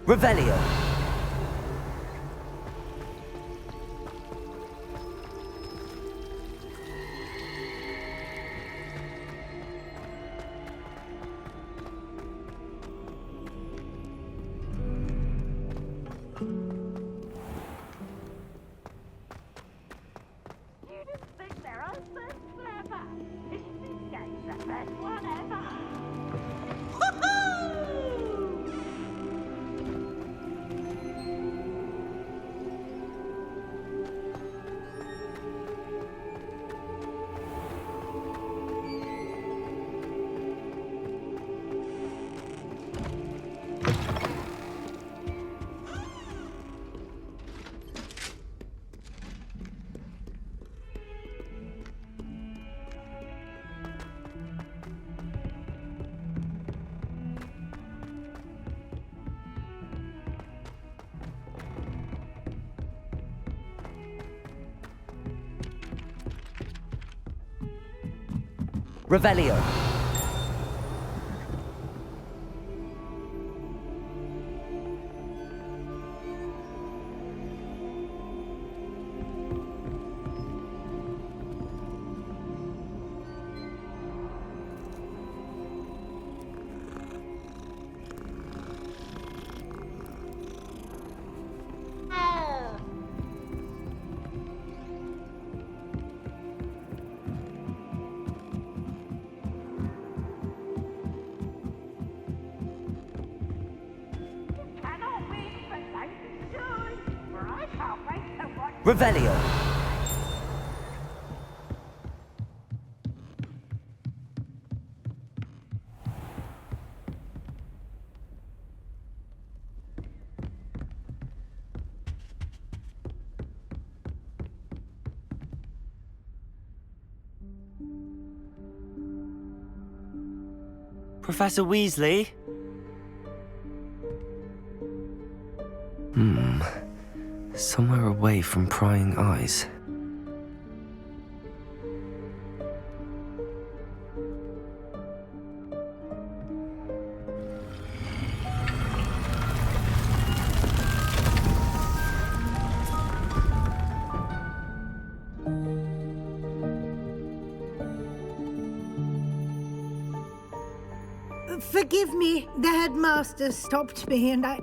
Revelio. Revelio. Revelio. Professor Weasley? Somewhere away from prying eyes. Forgive me, the headmaster stopped me and I...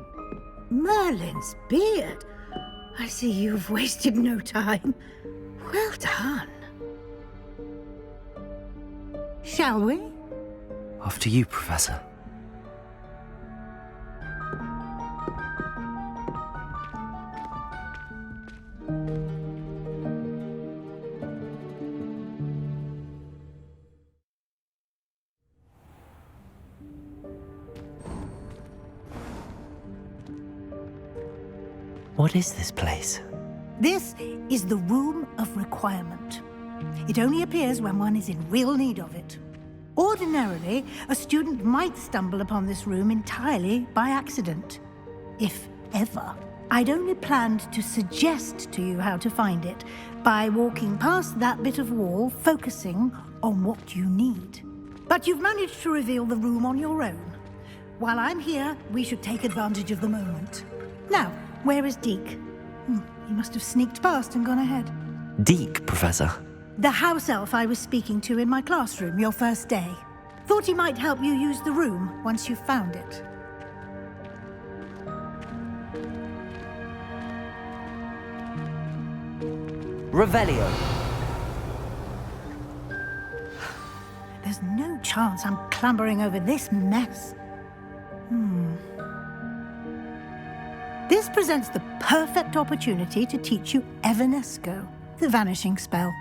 Merlin's beard! I see you've wasted no time. Well done. Shall we? After you, Professor. What is this place? This is the Room of Requirement. It only appears when one is in real need of it. Ordinarily, a student might stumble upon this room entirely by accident. If ever. I'd only planned to suggest to you how to find it by walking past that bit of wall, focusing on what you need. But you've managed to reveal the room on your own. While I'm here, we should take advantage of the moment. Now, where is Deke? He must have sneaked past and gone ahead. Deke, Professor. The house elf I was speaking to in my classroom your first day. Thought he might help you use the room once you've found it. Revelio. There's no chance I'm clambering over this mess. This presents the perfect opportunity to teach you Evanesco, the vanishing spell.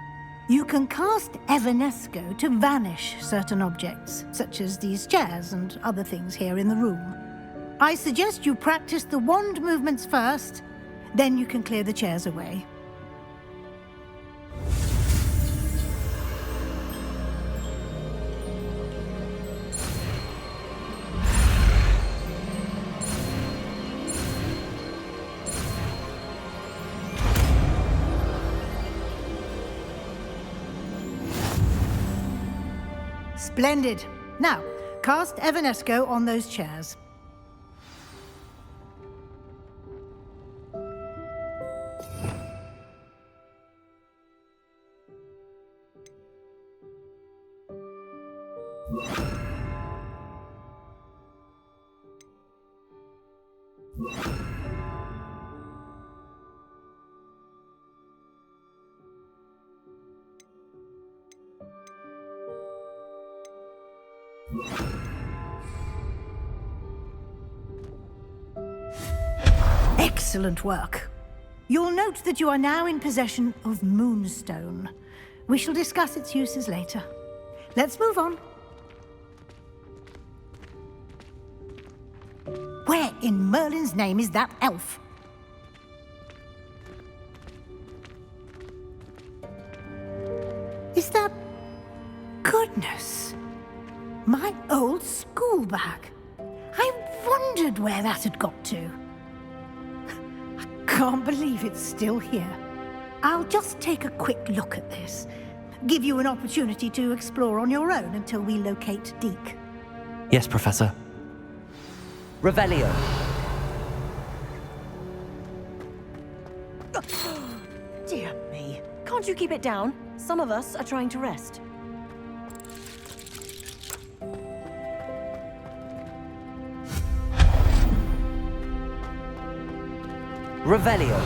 You can cast Evanesco to vanish certain objects, such as these chairs and other things here in the room. I suggest you practice the wand movements first, then you can clear the chairs away. Splendid. Now, cast Evanesco on those chairs. Excellent work. You'll note that you are now in possession of Moonstone. We shall discuss its uses later. Let's move on. Where in Merlin's name is that elf? Is that... Goodness! My old school bag. I wondered where that had got to. I can't believe it's still here. I'll just take a quick look at this. Give you an opportunity to explore on your own until we locate Deke. Yes, Professor. Revelio. Dear me. Can't you keep it down? Some of us are trying to rest. Revelio.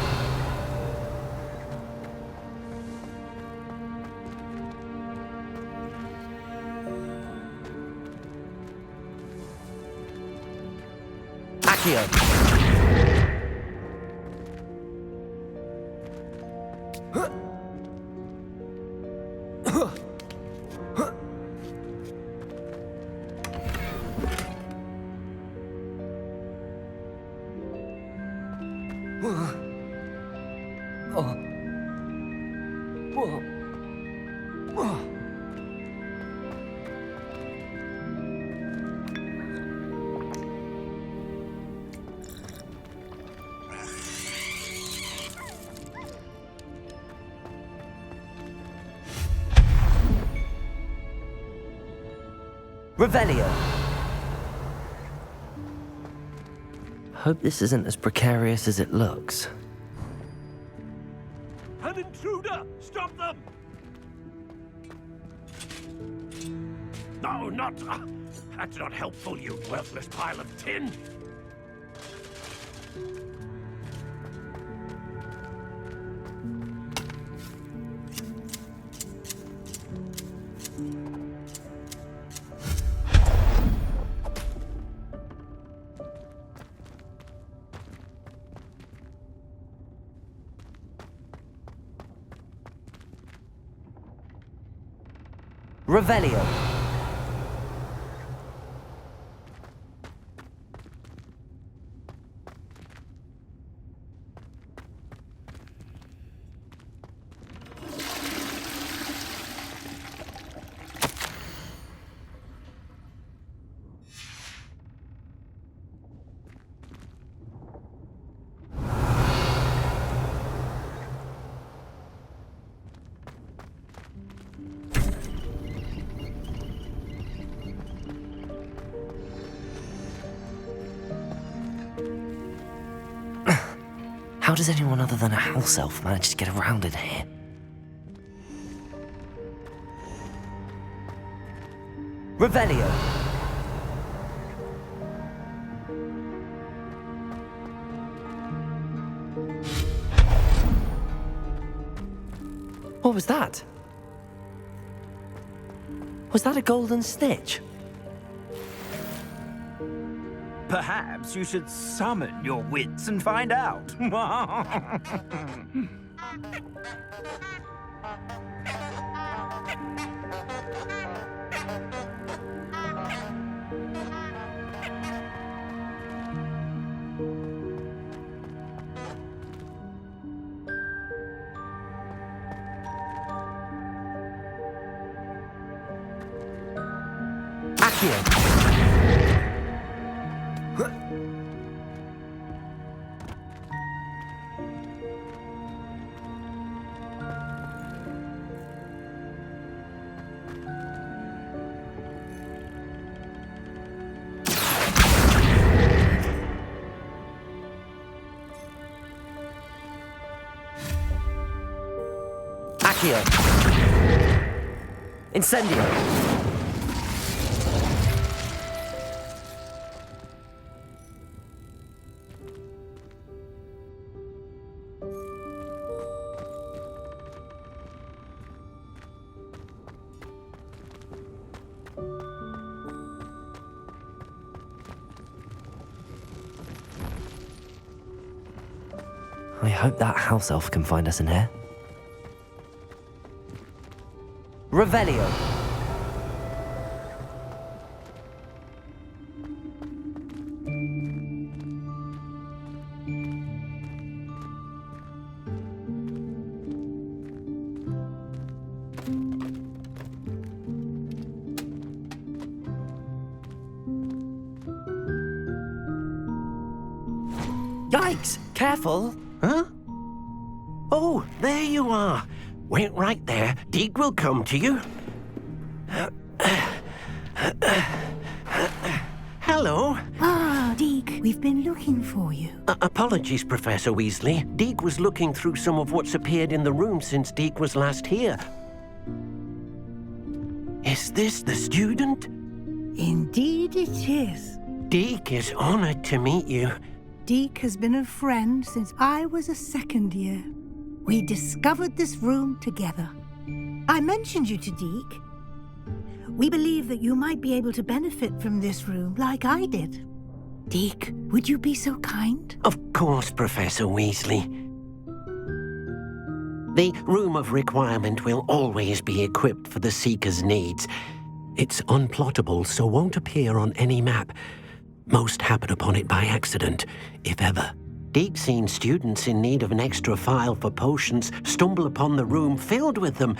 Accio. Revelio. Hope this isn't as precarious as it looks. An intruder! Stop them! No, not... that's not helpful, you worthless pile of tin! Revelio. How does anyone other than a house elf manage to get around in here? Revelio. What was that? Was that a golden snitch? Perhaps you should summon your wits and find out. Accio. Accio. Incendio. I hope that house elf can find us in here. Revelio. Yikes! Careful! Huh? Oh, there you are. Wait right there. Deke will come to you. Hello. Ah, Deke, we've been looking for you. Apologies, Professor Weasley. Deke was looking through some of what's appeared in the room since Deke was last here. Is this the student? Indeed it is. Deke is honored to meet you. Deke has been a friend since I was a second year. We discovered this room together. I mentioned you to Deke. We believe that you might be able to benefit from this room like I did. Deke, would you be so kind? Of course, Professor Weasley. The Room of Requirement will always be equipped for the Seeker's needs. It's unplottable, so won't appear on any map. Most happen upon it by accident, if ever. Deke's seen students in need of an extra file for potions stumble upon the room filled with them.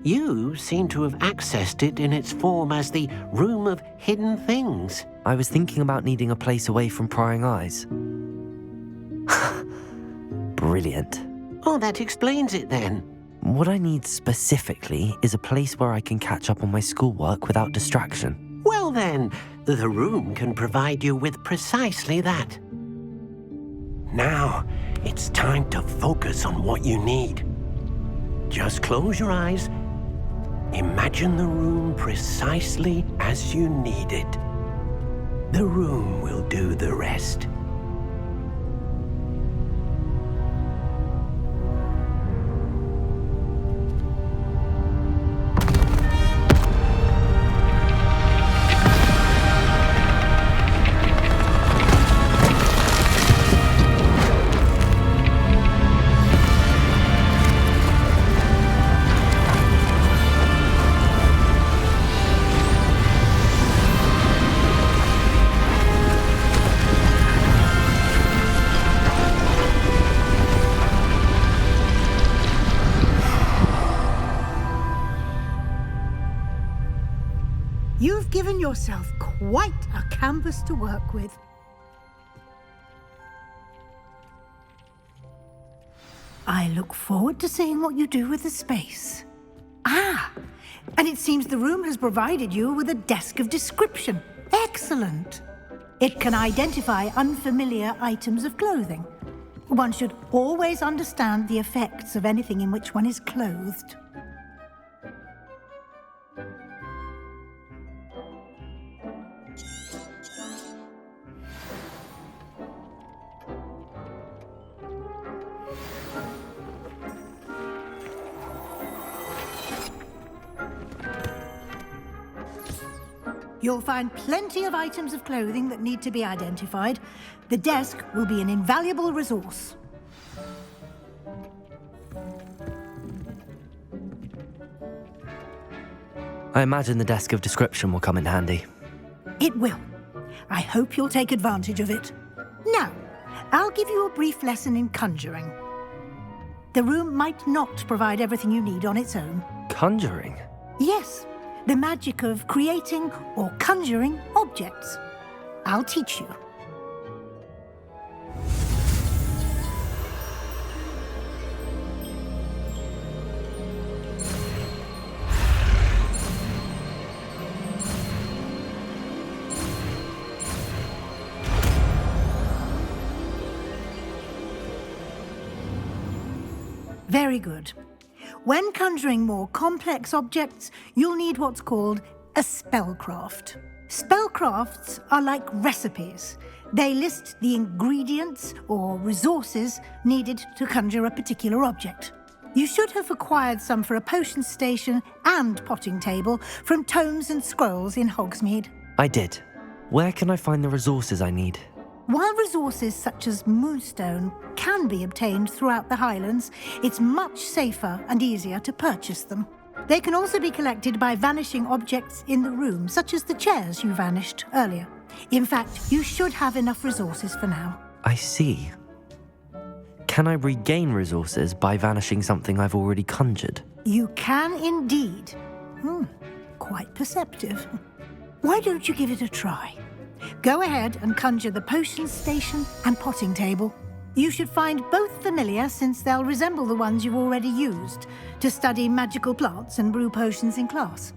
You seem to have accessed it in its form as the Room of Hidden Things. I was thinking about needing a place away from prying eyes. Brilliant. Oh, that explains it then. What I need specifically is a place where I can catch up on my schoolwork without distraction. Well then, the room can provide you with precisely that. Now, it's time to focus on what you need. Just close your eyes. Imagine the room precisely as you need it. The room will do the rest. You've given yourself quite a canvas to work with. I look forward to seeing what you do with the space. Ah, and it seems the room has provided you with a desk of description. Excellent. It can identify unfamiliar items of clothing. One should always understand the effects of anything in which one is clothed. You'll find plenty of items of clothing that need to be identified. The desk will be an invaluable resource. I imagine the desk of description will come in handy. It will. I hope you'll take advantage of it. Now, I'll give you a brief lesson in conjuring. The room might not provide everything you need on its own. Conjuring? Yes, the magic of creating or conjuring objects. I'll teach you. Very good. When conjuring more complex objects, you'll need what's called a spellcraft. Spellcrafts are like recipes. They list the ingredients or resources needed to conjure a particular object. You should have acquired some for a potion station and potting table from tomes and scrolls in Hogsmeade. I did. Where can I find the resources I need? While resources such as moonstone can be obtained throughout the Highlands, it's much safer and easier to purchase them. They can also be collected by vanishing objects in the room, such as the chairs you vanished earlier. In fact, you should have enough resources for now. I see. Can I regain resources by vanishing something I've already conjured? You can indeed. Quite perceptive. Why don't you give it a try? Go ahead and conjure the potion station and potting table. You should find both familiar, since they'll resemble the ones you've already used to study magical plants and brew potions in class.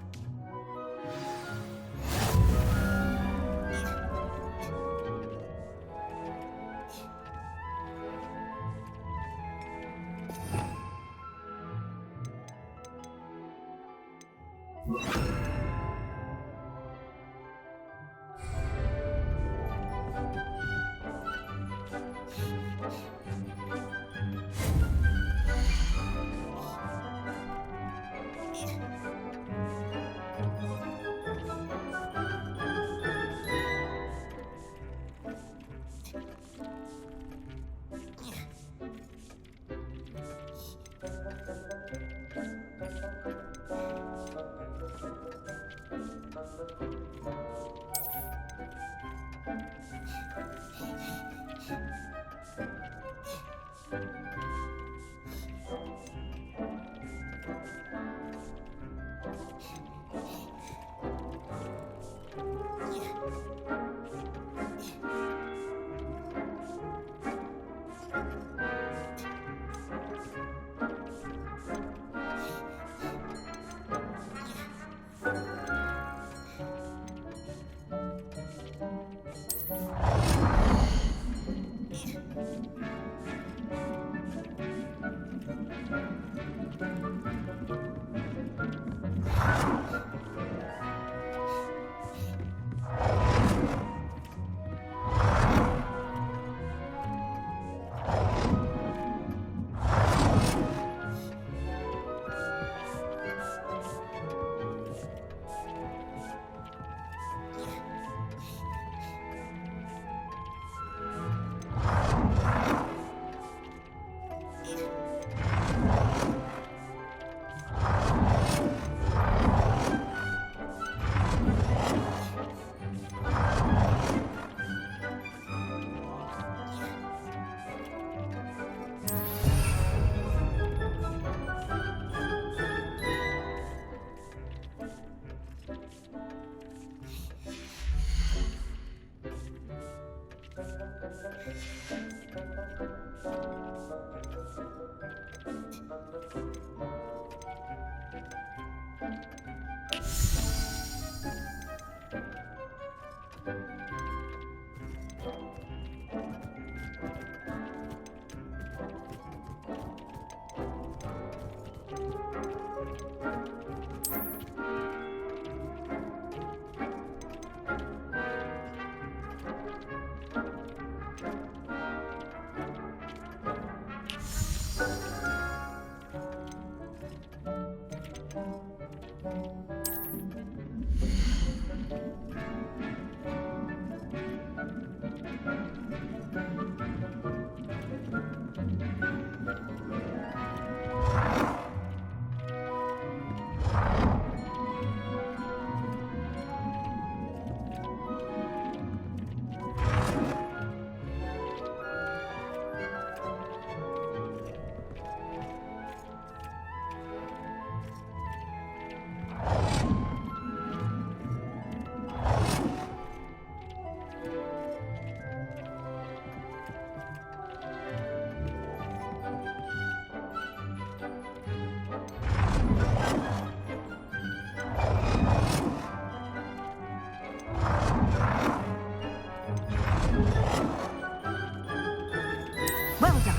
Well done.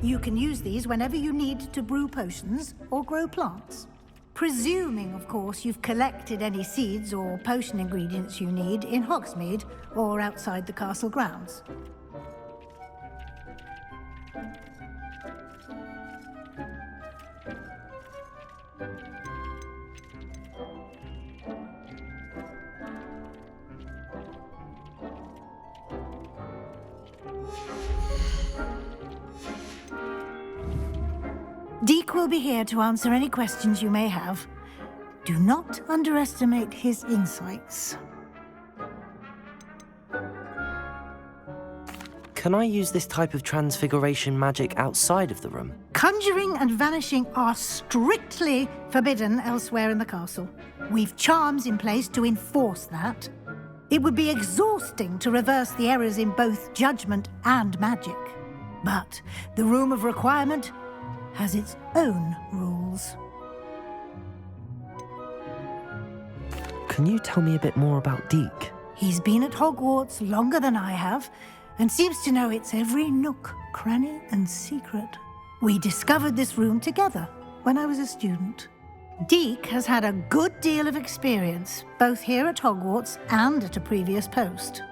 You can use these whenever you need to brew potions or grow plants. Presuming, of course, you've collected any seeds or potion ingredients you need in Hogsmeade or outside the castle grounds. Deke will be here to answer any questions you may have. Do not underestimate his insights. Can I use this type of transfiguration magic outside of the room? Conjuring and vanishing are strictly forbidden elsewhere in the castle. We've charms in place to enforce that. It would be exhausting to reverse the errors in both judgment and magic. But the Room of Requirement has its own rules. Can you tell me a bit more about Deke? He's been at Hogwarts longer than I have, and seems to know its every nook, cranny, and secret. We discovered this room together when I was a student. Deke has had a good deal of experience, both here at Hogwarts and at a previous post.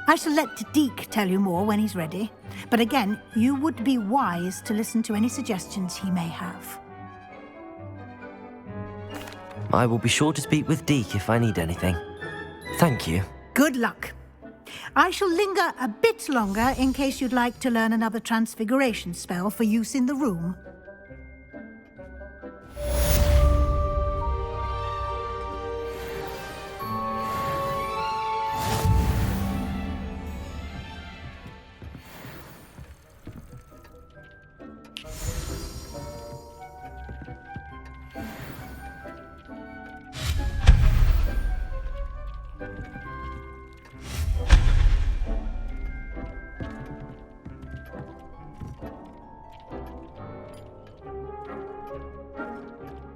I shall let Deke tell you more when he's ready, but again, you would be wise to listen to any suggestions he may have. I will be sure to speak with Deke if I need anything. Thank you. Good luck. I shall linger a bit longer in case you'd like to learn another transfiguration spell for use in the room.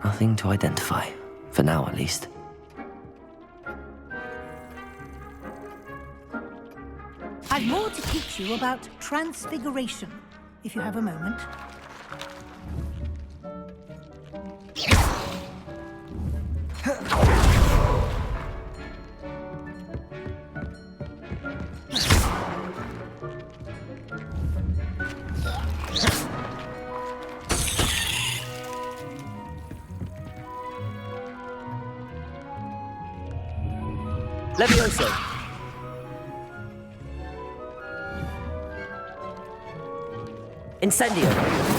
Nothing to identify, for now at least. I've more to teach you about transfiguration, if you have a moment. Levioso. Incendio.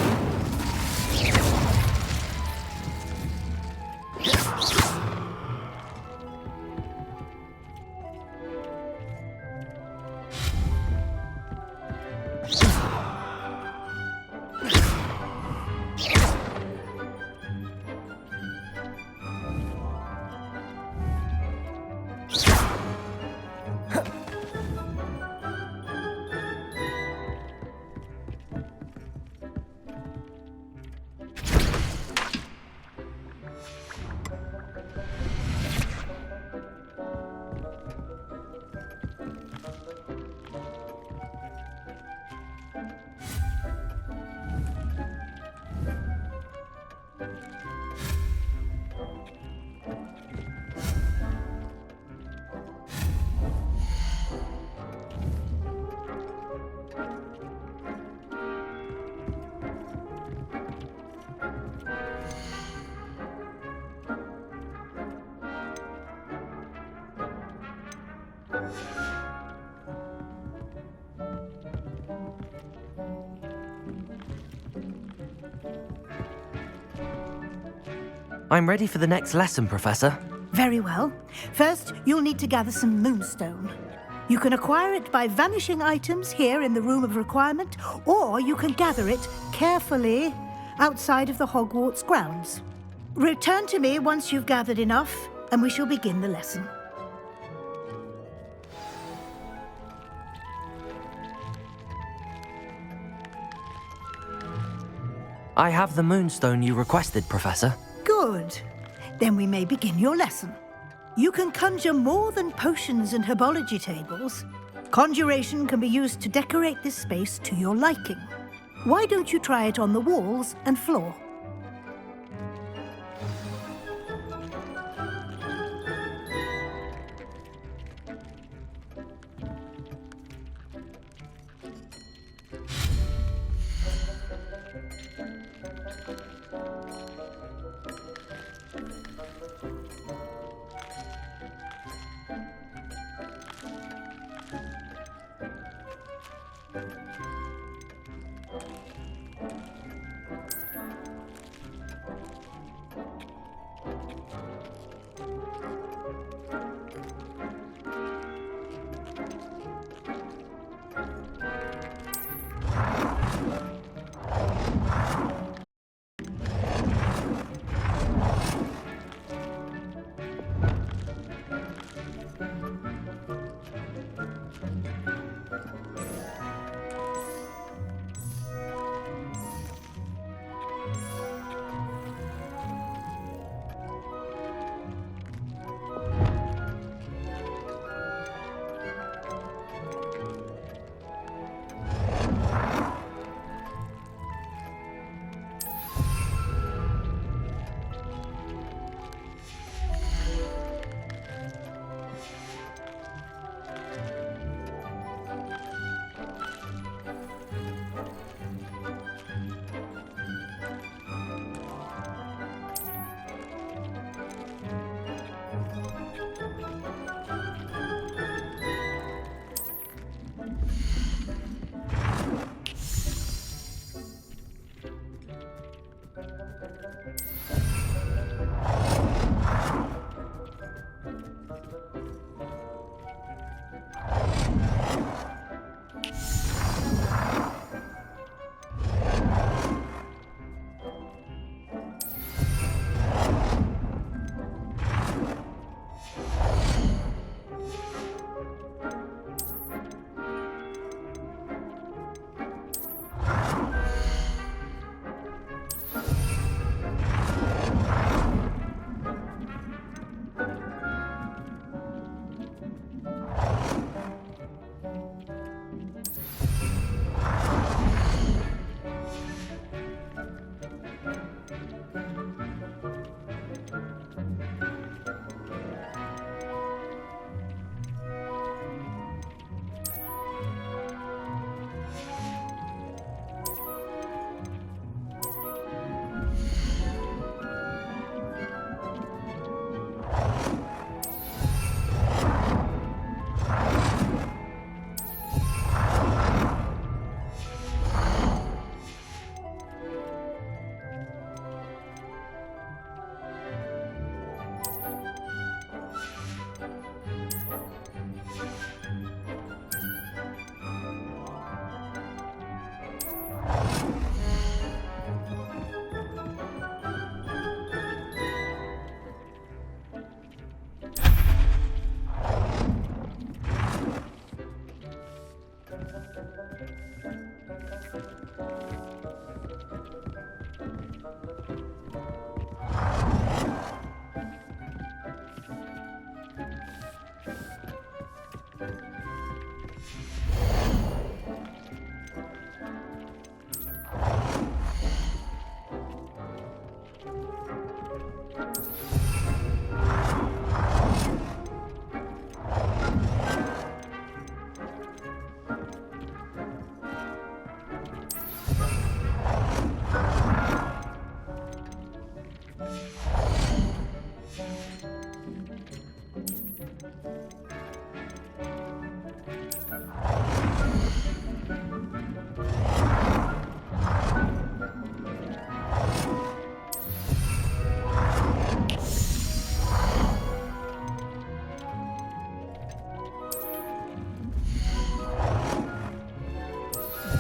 I'm ready for the next lesson, Professor. Very well. First, you'll need to gather some moonstone. You can acquire it by vanishing items here in the Room of Requirement, or you can gather it carefully outside of the Hogwarts grounds. Return to me once you've gathered enough, and we shall begin the lesson. I have the moonstone you requested, Professor. Good. Then we may begin your lesson. You can conjure more than potions and herbology tables. Conjuration can be used to decorate this space to your liking. Why don't you try it on the walls and floor?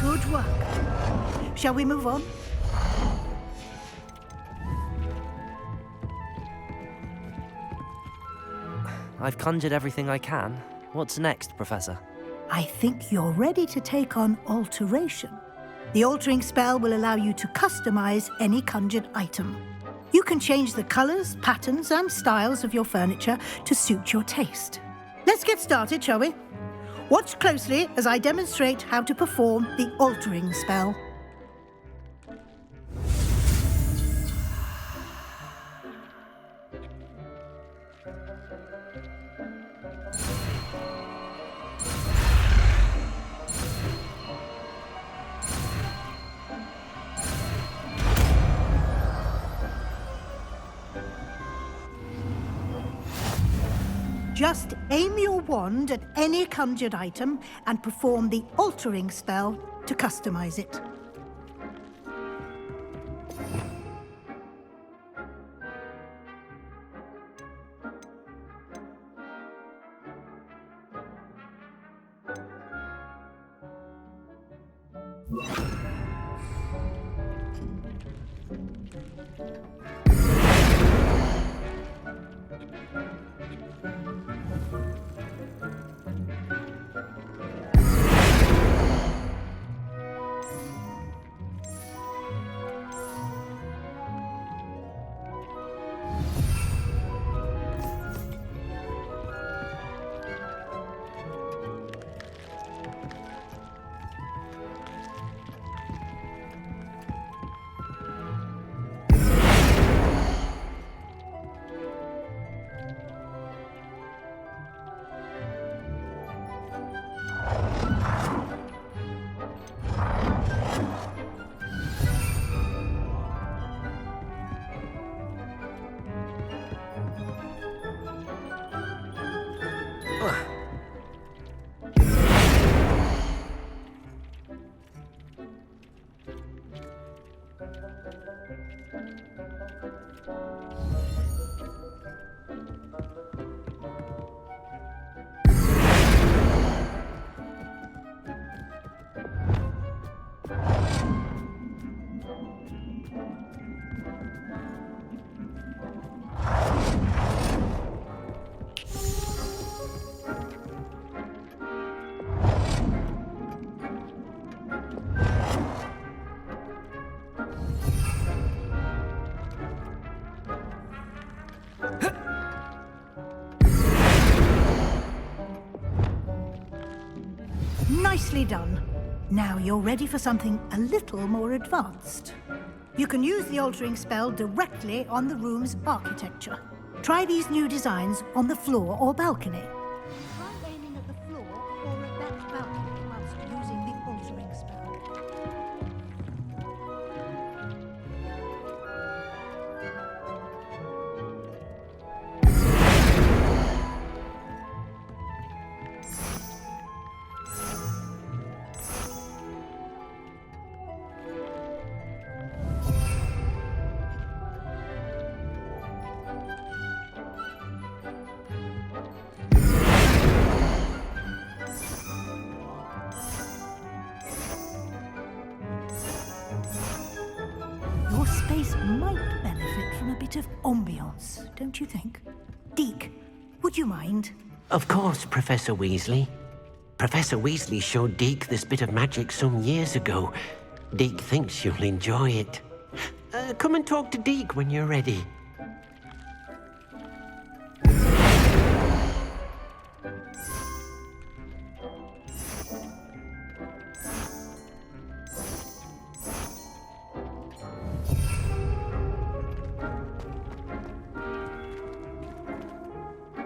Good work. Shall we move on? I've conjured everything I can. What's next, Professor? I think you're ready to take on alteration. The altering spell will allow you to customize any conjured item. You can change the colors, patterns, and styles of your furniture to suit your taste. Let's get started, shall we? Watch closely as I demonstrate how to perform the altering spell. Just aim your wand at any conjured item and perform the altering spell to customize it. Nicely done. Now you're ready for something a little more advanced. You can use the altering spell directly on the room's architecture. Try these new designs on the floor or balcony. Try aiming at the floor or at that balcony whilst using the altering spell. Your space might benefit from a bit of ambiance, don't you think? Deke, would you mind? Of course, Professor Weasley. Professor Weasley showed Deke this bit of magic some years ago. Deke thinks you'll enjoy it. Come and talk to Deke when you're ready.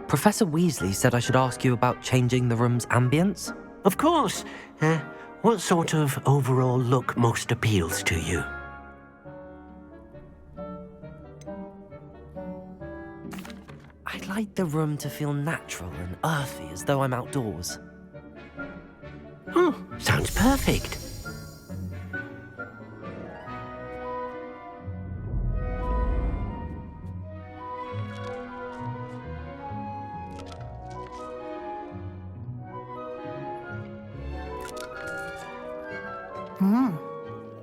Professor Weasley said I should ask you about changing the room's ambience. Of course. What sort of overall look most appeals to you? I'd like the room to feel natural and earthy, as though I'm outdoors. Oh, sounds perfect.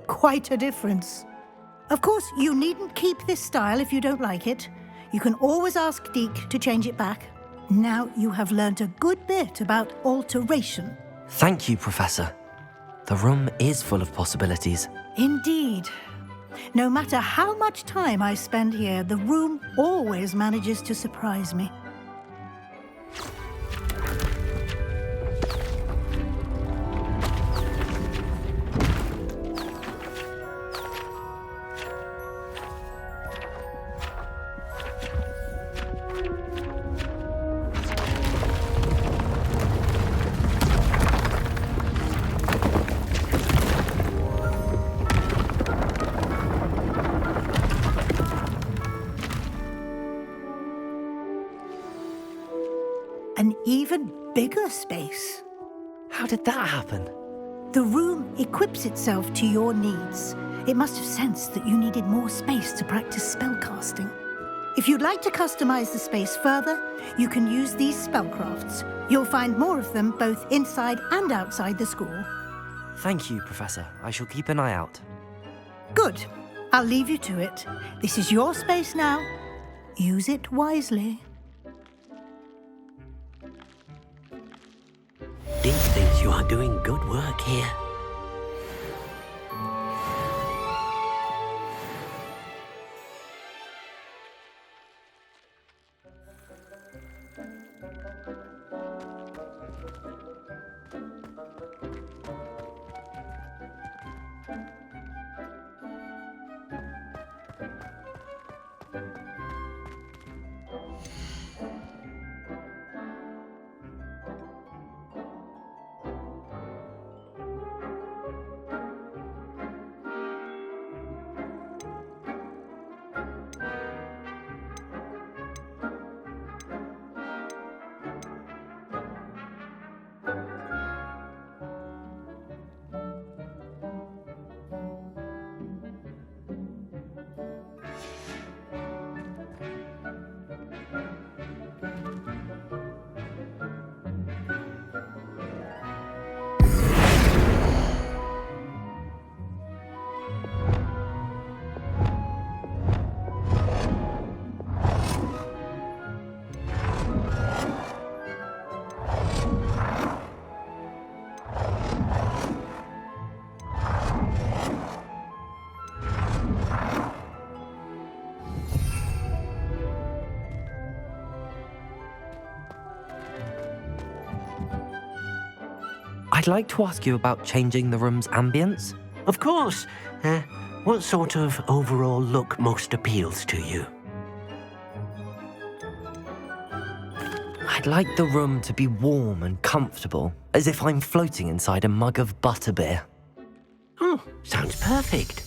Quite a difference. Of course, you needn't keep this style if you don't like it. You can always ask Deke to change it back. Now you have learnt a good bit about alteration. Thank you, Professor. The room is full of possibilities. Indeed. No matter how much time I spend here, the room always manages to surprise me. An even bigger space. How did that happen? The room equips itself to your needs. It must have sensed that you needed more space to practice spellcasting. If you'd like to customize the space further, you can use these spellcrafts. You'll find more of them both inside and outside the school. Thank you, Professor. I shall keep an eye out. Good. I'll leave you to it. This is your space now. Use it wisely. Deke thinks you are doing good work here. I'd like to ask you about changing the room's ambience. Of course. What sort of overall look most appeals to you? I'd like the room to be warm and comfortable, as if I'm floating inside a mug of butterbeer. Oh, sounds perfect.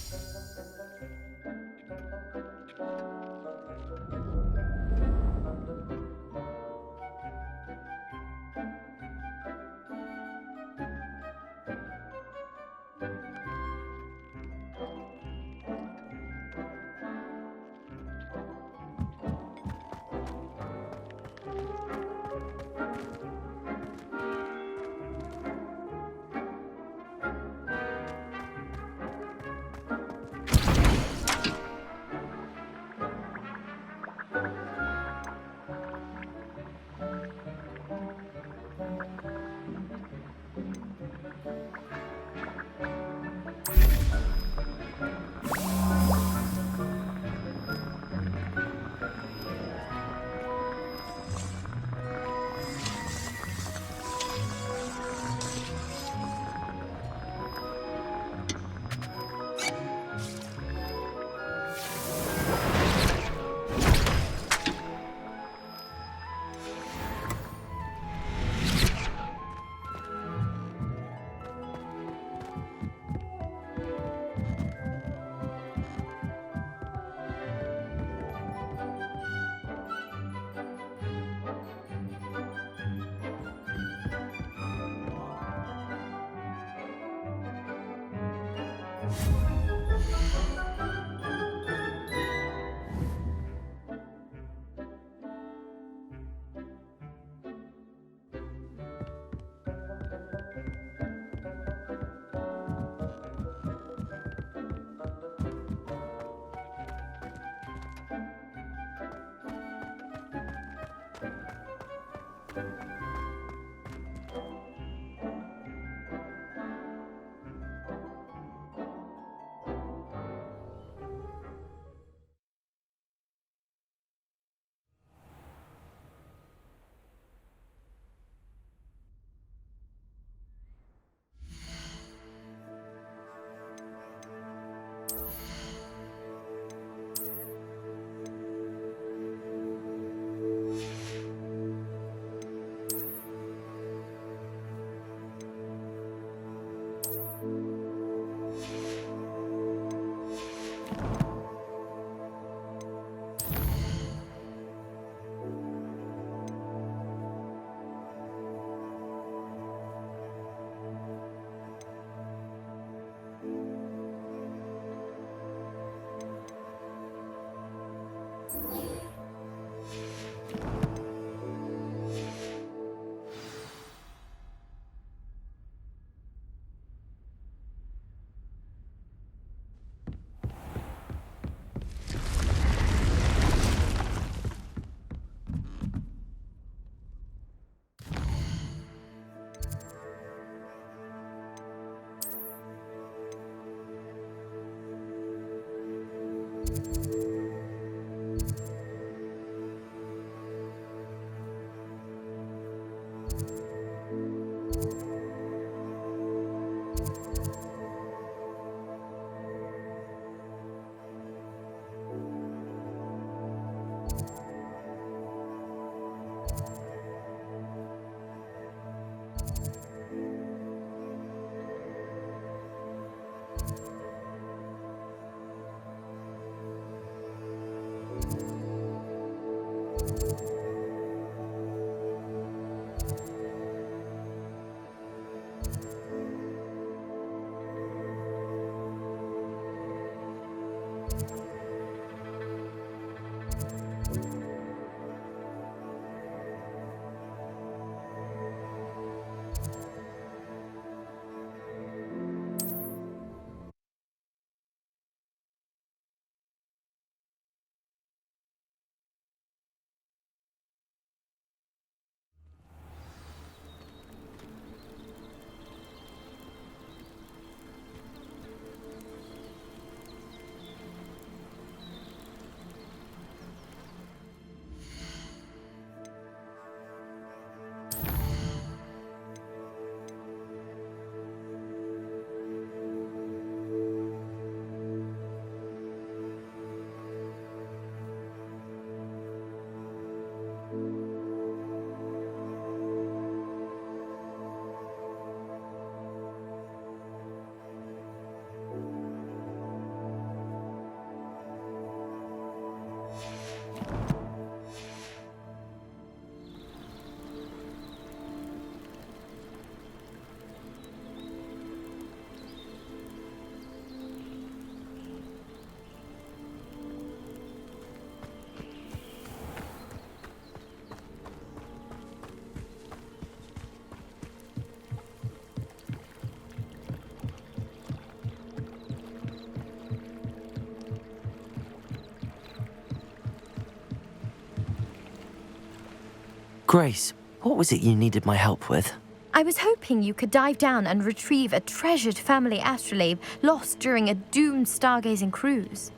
Grace, what was it you needed my help with? I was hoping you could dive down and retrieve a treasured family astrolabe lost during a doomed stargazing cruise.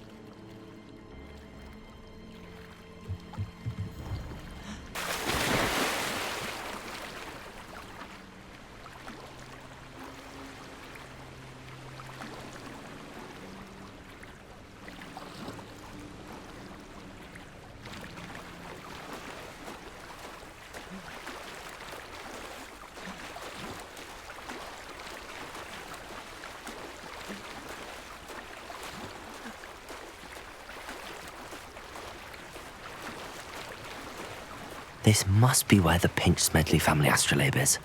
This must be where the Pinch Smedley family astrolabe is.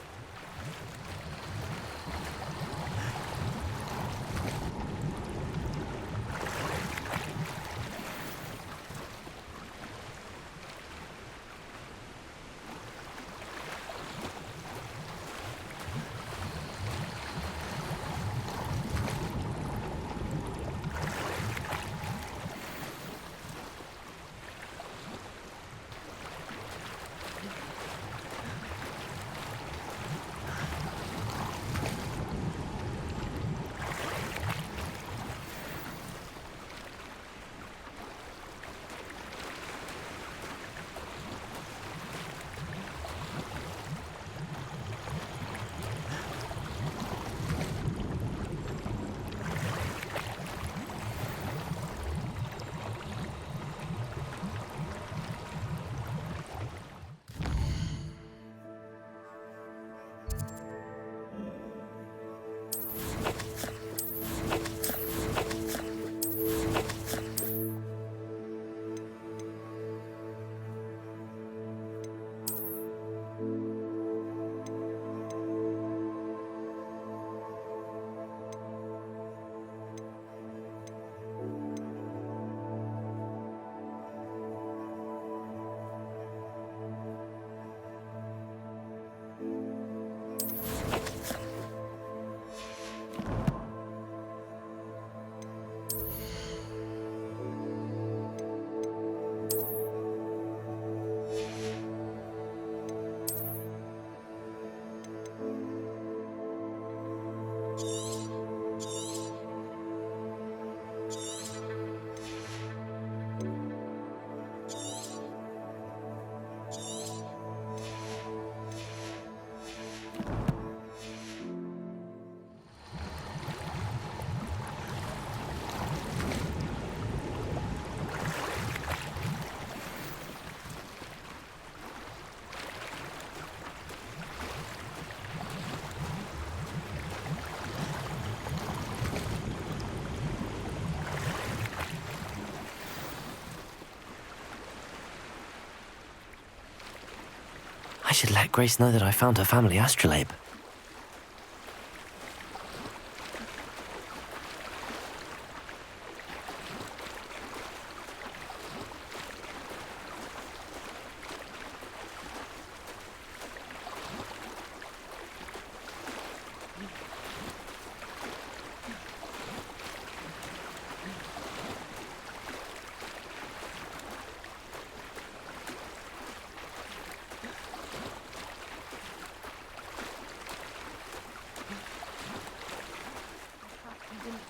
I should let Grace know that I found her family astrolabe.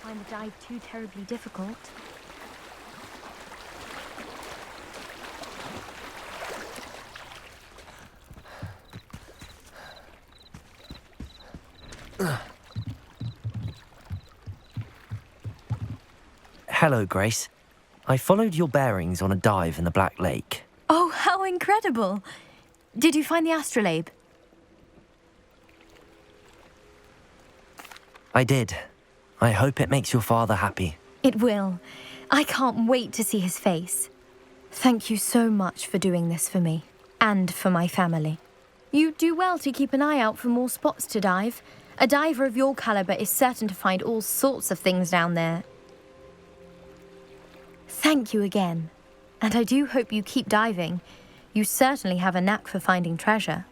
Find the dive too terribly difficult. Hello, Grace. I followed your bearings on a dive in the Black Lake. Oh, how incredible! Did you find the astrolabe? I did. I hope it makes your father happy. It will. I can't wait to see his face. Thank you so much for doing this for me, and for my family. You do well to keep an eye out for more spots to dive. A diver of your caliber is certain to find all sorts of things down there. Thank you again, and I do hope you keep diving. You certainly have a knack for finding treasure.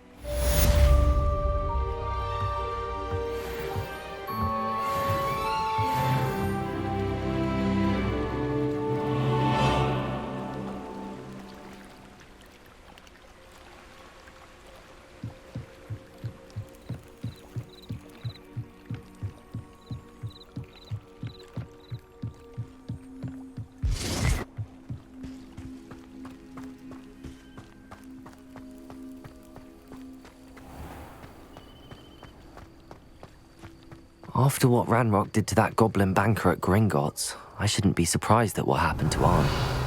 After what Ranrock did to that goblin banker at Gringotts, I shouldn't be surprised at what happened to Arnie.